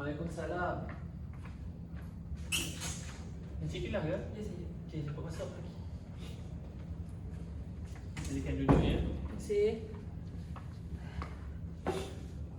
Waalaikumsalam. Encik Pilah ke? Ya, saya. Okey, cepat masuk. Silakan duduk ya. Terima kasih.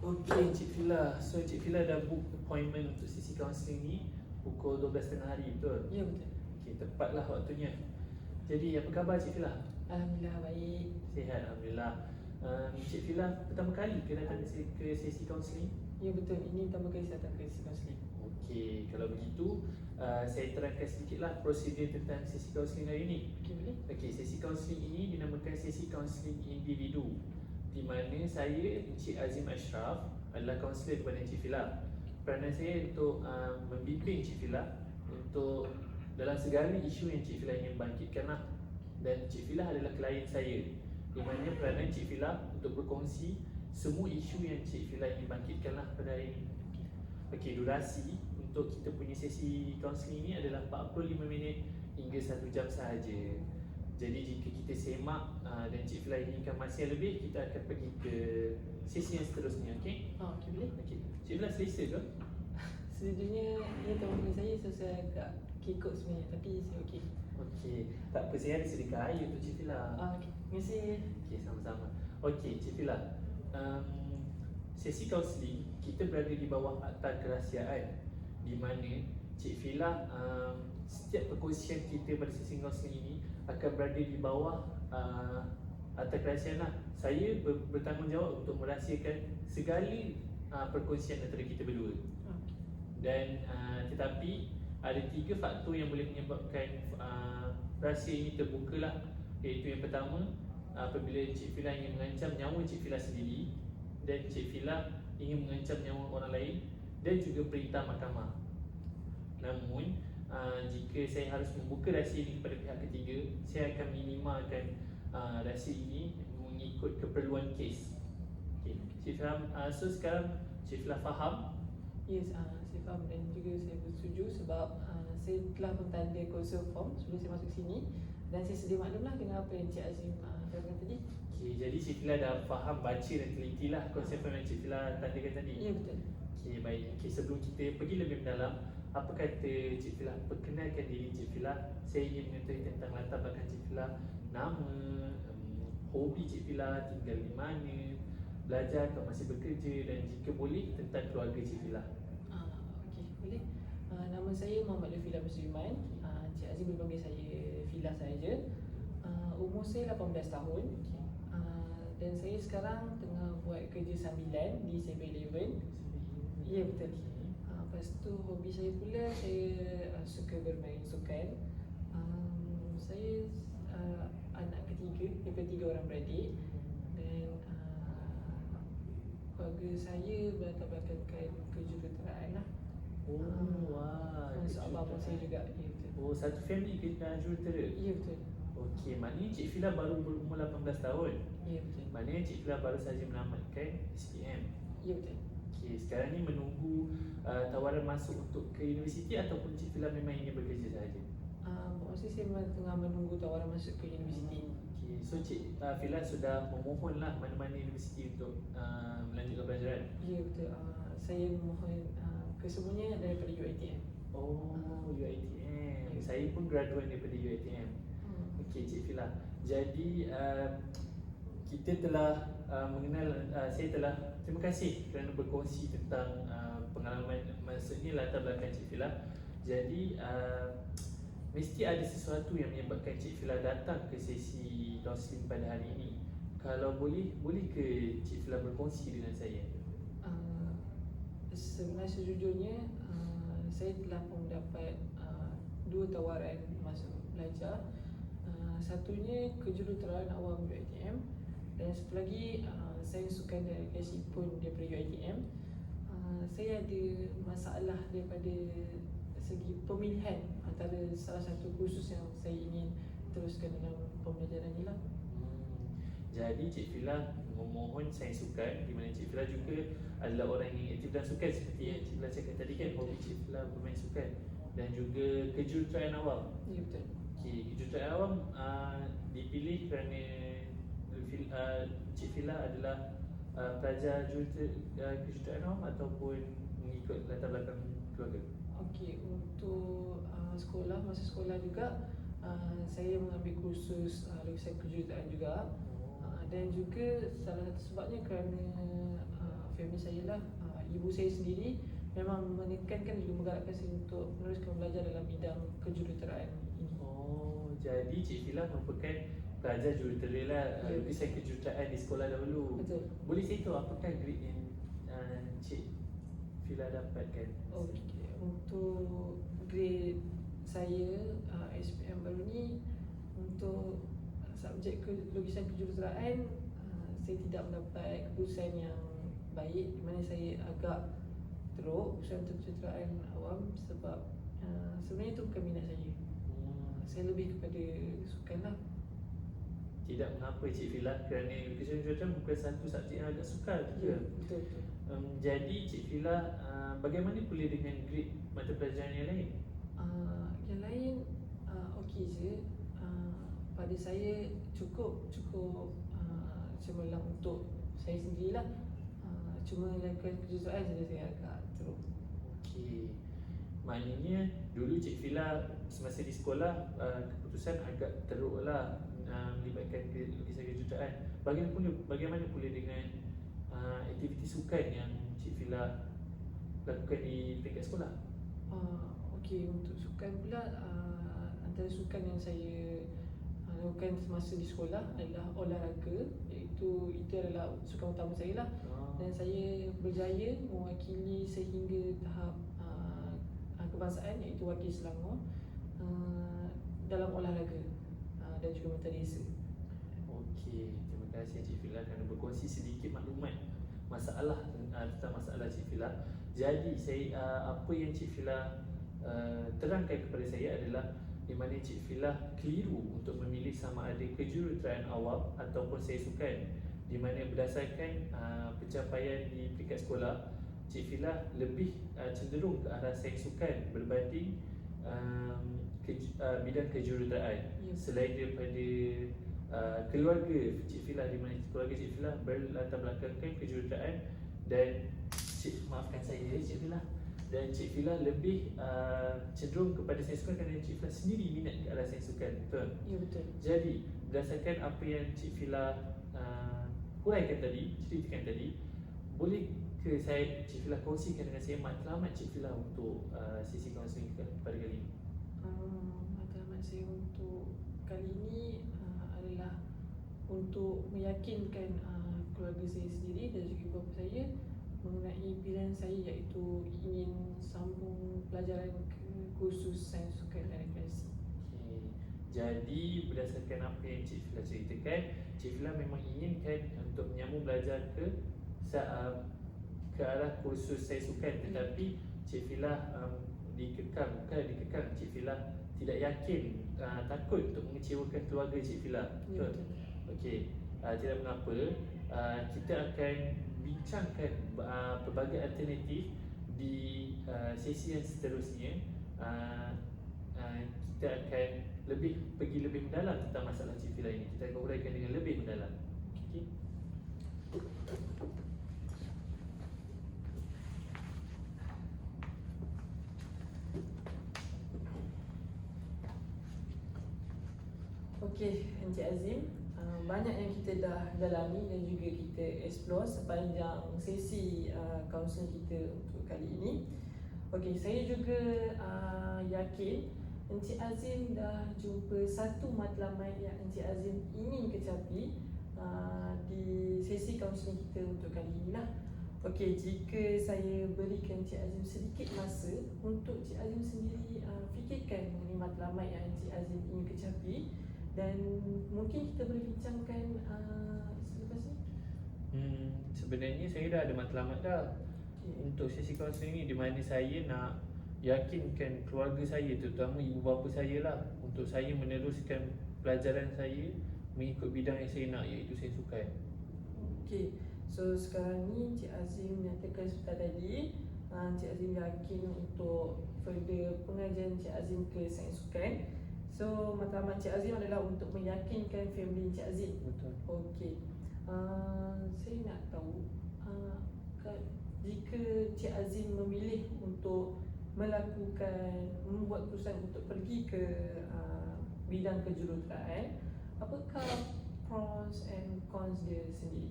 Okey, Encik Pilah. So, Encik Pilah dah book appointment untuk sesi kaunseling ni pukul 12.30 hari, betul? Ya, betul. Okey, tepatlah waktunya. Jadi, apa khabar Encik Pilah? Alhamdulillah baik. Sihat, Alhamdulillah. Encik Pilah pertama kali ke datang ke sesi kaunseling? Ya, betul. Ini pertama kali saya datang ke sesi kaunseling. Okey, kalau begitu saya terangkan sedikitlah prosedur tentang sesi kaunseling hari ini. Okey, boleh? Okey, sesi kaunseling ini dinamakan sesi kaunseling individu, di mana saya, Encik Azim Ashraf, adalah kaunselor kepada Encik Pilah. Peranan saya untuk membimbing Encik Pilah untuk dalam segala isu yang Encik Pilah ingin bangkitkanlah. Dan Encik Pilah adalah klien saya, di mana peranan Encik Pilah untuk berkongsi semua isu yang Encik Pilah ingin bangkitkanlah pada hari ini. Okey, durasi untuk kita punya sesi kaunseling ini adalah 45 minit hingga 1 jam sahaja. Jadi jika kita semak dan Encik Pilah inginkan masa yang lebih, kita akan pergi ke sesi yang seterusnya, okey? Okey, boleh? Okey. Encik Pilah selesa ke? Sejujurnya, ia teman saya, so saya agak kikuk sebenarnya, tapi saya okey. Okey, tak apa, saya ada sedikit air untuk Encik Pilah. Okey, terima kasih. Okey, sama-sama. Okey, Encik Pilah, sesi kaunseling kita berada di bawah akta kerahsiaan, di mana Cik Pilah setiap perkongsian kita pada sesi kaunseling ini akan berada di bawah akta kerahsiaan lah. Saya bertanggungjawab untuk merahsiakan segala perkongsian antara kita berdua. Okey. Dan tetapi ada 3 faktor yang boleh menyebabkan rahsia ini terbuka lah. Iaitu yang pertama, apabila Cik Pilah ingin mengancam nyawa Cik Pilah sendiri, dan Cik Pilah ingin mengancam nyawa orang lain, dan juga perintah mahkamah. Namun jika saya harus membuka rahsia ini kepada pihak ketiga, saya akan minimalkan rahsia ini mengikut keperluan kes. Okay. Cik faham? So sekarang Cik Pilah faham? Ya, saya faham dan juga saya bersetuju sebab saya telah mentanda kuasa form sebelum saya masuk sini dan saya sedia maklumlah dengan apa yang Encik Azim katakan tadi. Okay, jadi Cik Pilah dah faham, baca dan telitilah konsep yang Cik Pilah tandakan tadi. Ya, betul. Okay, baik. Okay, sebelum kita pergi lebih mendalam, apa kata Cik Pilah? Perkenalkan diri Cik Pilah. Saya ingin mengetahui tentang latar belakang Cik Pilah, nama, hobi Cik Pilah, tinggal di mana, belajar atau masih bekerja, dan jika boleh tentang keluarga Cik Pilah. Okey, boleh. Nama saya Muhammad Lufila Musliman. Encik Azim boleh panggil saya Fila sahaja. Umur saya 18 tahun. Dan saya sekarang tengah buat kerja sambilan di 7-Eleven. Ya, betul. Lepas tu hobi saya pula, saya suka bermain sukan. Saya anak ketiga daripada 3 orang beradik. Dan keluarga saya berlatar belakangkan kejuruteraan lah. Wah, Masuk abang saya juga. Ya, betul. Oh, satu family ke jurutera? Ya, betul. Okey, maknanya Cik Pilah baru berumur 18 tahun. Ya, betul. Maknanya Cik Pilah baru saja menamatkan SPM. Ya, betul. Okey, sekarang ni menunggu tawaran masuk untuk ke universiti ataupun Cik Pilah memang ingin bekerja sahaja? Maksud saya memang tengah menunggu tawaran masuk ke universiti. Okey, so Cik Pilah sudah memohonlah mana-mana universiti untuk melanjutkan pelajaran? Ya, betul. Saya mohon kesemuanya daripada UiTM. Oh, UiTM. Saya pun graduan daripada UiTM. Okey, Cik Pilah. Jadi kita telah mengenal, saya telah terima kasih kerana berkongsi tentang pengalaman, maksudnya latar belakang Cik Pilah. Jadi mesti ada sesuatu yang menyebabkan Cik Pilah datang ke sesi kaunseling pada hari ini. Kalau boleh ke Cik Pilah berkongsi dengan saya? Sebenarnya sejujurnya saya telah pun mendapat 2 tawaran masuk belajar. Satunya kejuruteraan awam UiTM dan satu lagi saya sukan delegasi pun daripada UiTM. Saya ada masalah daripada segi pemilihan antara salah satu kursus yang saya ingin teruskan dalam pembelajaran ni lah. Jadi Cik Pilah memohon sains sukan, di mana Cik Pilah juga adalah orang yang aktif dalam sukan seperti yang Cik Pilah cakap tadi kan, hobi Cik Pilah bermain sukan dan juga kejuruteraan awam. Ya, betul. Okey, kejuruteraan awam dipilih kerana Cik Pilah adalah pelajar kejuruteraan awam ataupun mengikut latar belakang keluarga? Okey, untuk masa sekolah juga saya mengambil kursus lukisan kejuruteraan juga. Dan juga salah satu sebabnya kerana family saya lah, ibu saya sendiri memang menekankan juga menggalakkan saya untuk meneruskan belajar dalam bidang kejuruteraan ini. Oh, jadi Cik Fila merupakan pelajar jurutera lah, Ya. lukisan kejuruteraan di sekolah dahulu. Betul. Boleh saya tahu apakah grade yang Cik Fila dapatkan? Okey, untuk grade saya SPM baru ni, untuk subjek lukisan kejuruteraan, saya tidak mendapat keputusan yang baik, di mana saya agak teruk urusan kejuruteraan awam sebab sebenarnya itu bukan minat saya. Saya lebih kepada sukan lah. Tidak mengapa Cik Fila, kerana lukisan kejuruteraan bukan satu subjek yang agak sukar juga. Betul. Jadi Cik Fila bagaimana pula dengan grade mata pelajaran yang lain? Yang lain okey je. Pada saya cukup cemerlang untuk saya sendirilah. Cuma lakukan kejuruteraan saja saya agak teruk. Okey. Maknanya dulu Cik Fila semasa di sekolah keputusan agak teruk lah melibatkan lukisan kejuruteraan. Bagaimana pula dengan aktiviti sukan yang Cik Fila lakukan di peringkat sekolah? Okey, untuk sukan pula, antara sukan yang saya lakukan semasa di sekolah adalah olahraga, iaitu itu adalah sukan utama saya lah. Dan saya berjaya mewakili sehingga tahap kebangsaan, iaitu wakil Selangor dalam olahraga dan juga mata desa. Okey, terima kasih Cik Fila kerana berkongsi sedikit maklumat tentang masalah Cik Fila. Jadi apa yang Cik Fila terangkan kepada saya adalah di mana Cik Fila keliru untuk memilih sama ada kejuruteraan awam ataupun sains sukan, di mana berdasarkan pencapaian di peringkat sekolah, Cik Fila lebih cenderung ke arah sains sukan berbanding bidang kejuruteraan. Ya. Selain daripada keluarga Cik Fila, di mana keluarga Cik Fila berlatar belakangkan kejuruteraan, dan maafkan saya Cik Fila, dan Cik Fila lebih cenderung kepada sains sukan kerana Cik Fila sendiri minat ke arah sains sukan, betul? Ya, betul. Jadi berdasarkan apa yang Cik Fila ceritakan tadi, boleh ke Cik Fila kongsikan dengan saya matlamat Cik Fila untuk sesi kaunseling pada kali ini? Matlamat saya untuk kali ini adalah untuk meyakinkan keluarga saya sendiri dan juga ibu bapa saya mengenai pilihan saya, iaitu ingin sambung pelajaran ke kursus sains sukan dan rekreasi. Okay. Jadi berdasarkan apa yang Cik Fila ceritakan, Cik Fila memang inginkan untuk menyambung belajar ke arah kursus sains sukan, tetapi Cik Fila bukan dikekang, Cik Fila tidak yakin, takut untuk mengecewakan keluarga Cik Fila. Ya, Betul? betul. Okey, tidak mengapa, kita akan bincangkan pelbagai alternatif di sesi yang seterusnya. Kita akan pergi lebih mendalam tentang masalah Cik Fila ini. Kita akan uraikan dengan lebih mendalam. Okey. Okey, Encik Azim, banyak yang kita dah dalami dan juga kita explore sepanjang sesi kaunseling kita untuk kali ini. Okey, saya juga yakin Encik Azim dah jumpa satu matlamat yang Encik Azim ingin kecapi di sesi kaunseling kita untuk kali ini lah. Okey, jika saya berikan Encik Azim sedikit masa untuk Encik Azim sendiri fikirkan mengenai matlamat yang Encik Azim ingin kecapi, dan mungkin kita boleh bincangkan selepas ni. Sebenarnya saya dah ada matlamat dah untuk sesi kaunseling ni, di mana saya nak yakinkan keluarga saya, terutama ibu bapa saya lah, untuk saya meneruskan pelajaran saya mengikut bidang yang saya nak, iaitu sains sukan. Okey, so sekarang ni Encik Azim menyatakan sebentar tadi Encik Azim yakin untuk further pengajian Encik Azim ke sains sukan. So matlamat Encik Azim adalah untuk meyakinkan family Encik Azim. Betul. Okey, saya nak tahu jika Cik Azim memilih untuk membuat keputusan untuk pergi ke bidang kejuruteraan, apakah pros and cons dia sendiri?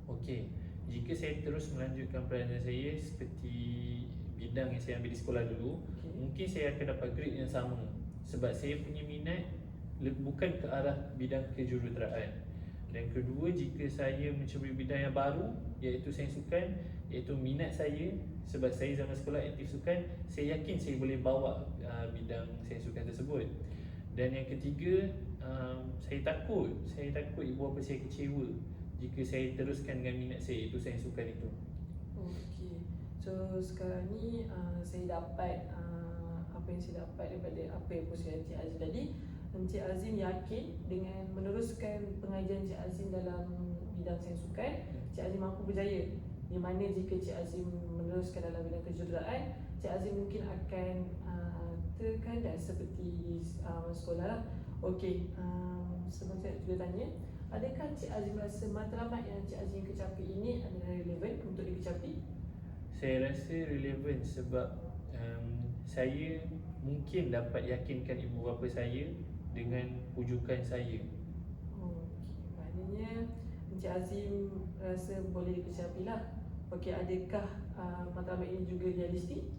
Okey, jika saya terus melanjutkan pelajaran saya seperti bidang yang saya ambil di sekolah dulu, mungkin saya akan dapat grade yang sama sebab saya punya minat bukan ke arah bidang kejuruteraan. Dan kedua, jika saya mencuburi bidang yang baru iaitu sains sukan, iaitu minat saya, sebab saya zaman sekolah aktif sukan, saya yakin saya boleh bawa bidang sains sukan tersebut. Dan yang ketiga, saya takut ibu bapa saya kecewa jika saya teruskan dengan minat saya iaitu sains sukan itu. Okey. So sekarang ni saya dapat apa yang saya dapat daripada apa yang perkongsian Encik Azim tadi. Encik Azim yakin dengan meneruskan pengajian Encik Azim dalam bidang sains sukan, Encik Azim mampu berjaya. Di mana jika Encik Azim meneruskan dalam bidang kejuruteraan, Encik Azim mungkin akan terkandas seperti sekolah lah. Okey, sebelum saya juga tanya, adakah Encik Azim rasa matlamat yang Encik Azim kecapi ini adalah relevan untuk dikecapi? Saya rasa relevan sebab saya mungkin dapat yakinkan ibu bapa saya dengan rujukan saya. Okey, maknanya Encik Azim rasa boleh dikecapi lah. Okey, adakah matlamat ini juga realistik?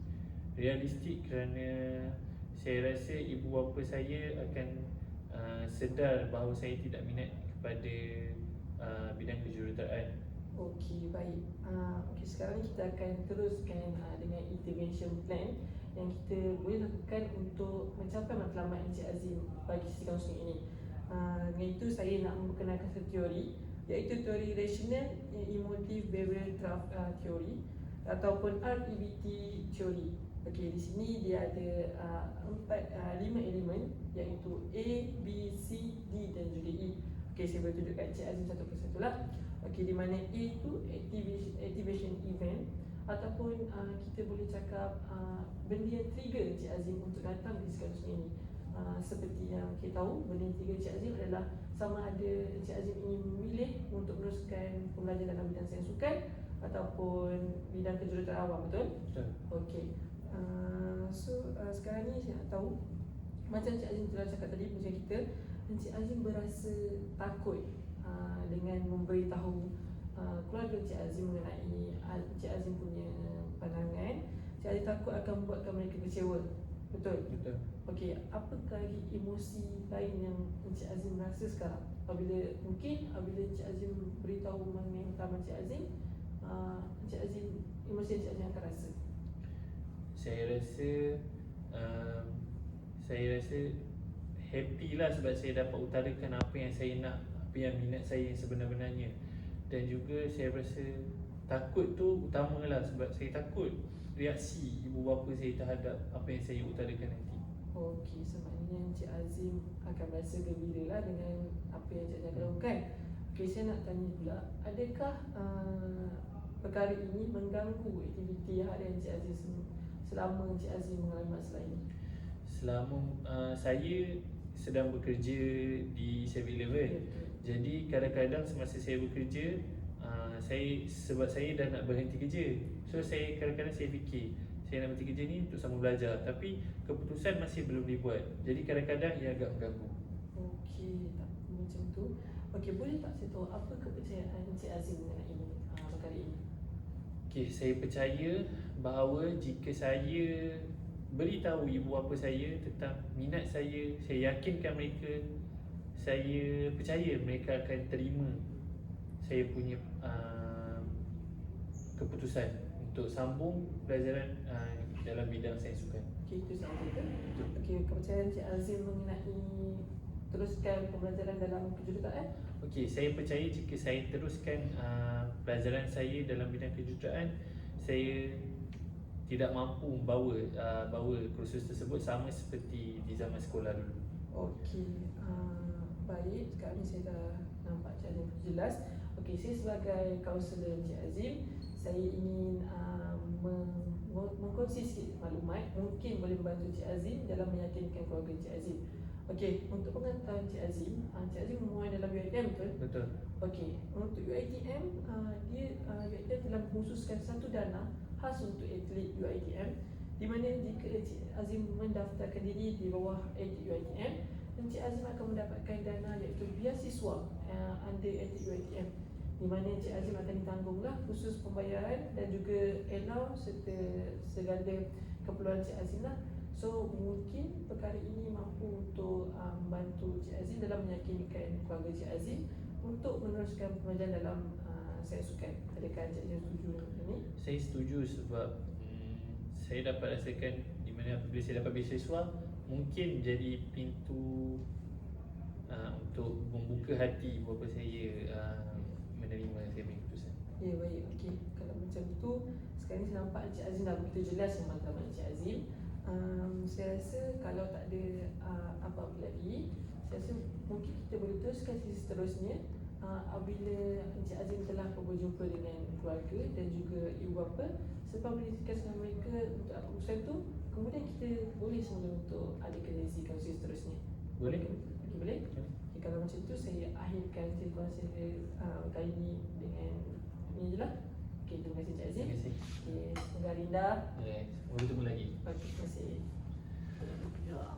Realistik kerana saya rasa ibu bapa saya akan sedar bahawa saya tidak minat kepada bidang kejuruteraan. Okey, baik. Okey, sekarang kita akan teruskan dengan intervention plan yang kita boleh lakukan untuk mencapai matlamat Encik Azim bagi sesi kaunseling ini. Dengan itu saya nak memperkenalkan satu teori, iaitu teori rational emotive behavioral theory ataupun REBT teori. Okey, di sini dia ada 5 elemen, iaitu A, B, C, D dan juga E. Okey, saya boleh tunjukkan Encik Azim satu persatu lah. Okey, di mana A itu activation event ataupun kita boleh cakap benda yang trigger Encik Azim untuk datang di sesi ini. Seperti yang kita tahu, benda yang trigger Encik Azim adalah sama ada Encik Azim ingin memilih untuk meneruskan pembelajaran dalam bidang sains sukan ataupun bidang kejuruteraan awam, betul? Betul. Okey. Sekarang ni saya nak tahu, macam Encik Azim telah cakap tadi macam kita, Encik Azim berasa takut dengan memberitahu keluarga Encik Azim mengenai Encik Azim punya pandangan. Encik Azim takut akan membuatkan mereka kecewa, betul? Betul. Okey, apakah emosi lain yang Encik Azim rasa sekarang apabila Encik Azim beritahu mengenai matlamat Encik Azim, emosi Encik Azim akan rasa? Saya rasa happy lah sebab saya dapat utarakan apa yang saya nak, apa yang minat saya sebenar-benarnya. Dan juga saya rasa takut tu utamalah sebab saya takut reaksi ibu bapa saya terhadap apa yang saya utarakan nanti. Okey, semaknanya Encik Azim akan berasa gembira lah dengan apa yang Encik Azim akan lakukan. Okey, saya nak tanya pula, adakah perkara ini mengganggu aktiviti harian Encik Azim selama Encik Azim mengalami masalah ini? Selama saya sedang bekerja di 7-Eleven, jadi kadang-kadang semasa saya bekerja, sebab saya dah nak berhenti kerja, so saya kadang-kadang saya fikir saya nak berhenti kerja ni untuk sambung belajar, tapi keputusan masih belum dibuat. Jadi kadang-kadang ia agak mengganggu. Okey, tak macam tu. Okey, boleh tak saya tahu apa kepercayaan Encik Azim mengenai perkara ini? Okey, saya percaya bahawa jika saya beritahu ibu bapa saya tentang minat saya yakinkan mereka, saya percaya mereka akan terima saya punya keputusan untuk sambung pelajaran dalam bidang sains sukan. Okey, itu sahaja ke? Okey, kepercayaan Encik Azim mengenai teruskan pembelajaran dalam kejuruteraan? Okey, saya percaya jika saya teruskan pelajaran saya dalam bidang kejuruteraan, saya tidak mampu bawa kursus tersebut sama seperti di zaman sekolah dulu. Okey, baik. Sekarang ni saya dah nampak Encik Azim jelas. Okey, saya sebagai kaunselor Encik Azim, saya ingin mengkongsi sikit maklumat mungkin boleh membantu Encik Azim dalam meyakinkan keluarga Encik Azim. Okey, untuk pengetahuan Encik Azim, Encik Azim memohon dalam UiTM, betul? Betul. Okey, untuk UiTM, UiTM telah mengkhususkan satu dana khas untuk atlet UiTM, di mana jika Encik Azim mendaftarkan diri di bawah atlet UiTM, Encik Azim akan mendapatkan dana iaitu beasiswa under atlet UiTM, di mana Encik Azim akan ditanggunglah khusus pembayaran dan juga allow serta segala keperluan Encik Azim lah. So mungkin perkara ini mampu untuk membantu Encik Azim dalam meyakinkan keluarga Encik Azim untuk meneruskan pengajian dalam saya sukan. Adakah Encik Azim setuju dengan ini? Saya setuju sebab saya dapat rasakan di mana apabila saya dapat beasiswa mungkin jadi pintu untuk membuka hati bapa saya menerima saya punya keputusan. Ya, baik, okey. Kalau macam tu, sekarang ni saya nampak Encik Azim dah begitu jelas matlamat Encik Azim. Saya rasa kalau tak ada apa-apa lagi, saya rasa mungkin kita boleh teruskan sesi seterusnya apabila Encik Azim telah berjumpa dengan keluarga dan juga ibu bapa serta mendiskusikan dengan mereka untuk apa urusan tu. Kemudian kita boleh semula untuk adakan sesi kaunseling seterusnya. Boleh? Okey, boleh? Okay, kalau macam tu saya akhirkan sesi kaunseling kali ni dengan ni je lah. Okay, terima kasih Encik Azim. Terima kasih. Okay, semoga hari indah. Semoga bertemu lagi. Okey, terima kasih. Ya.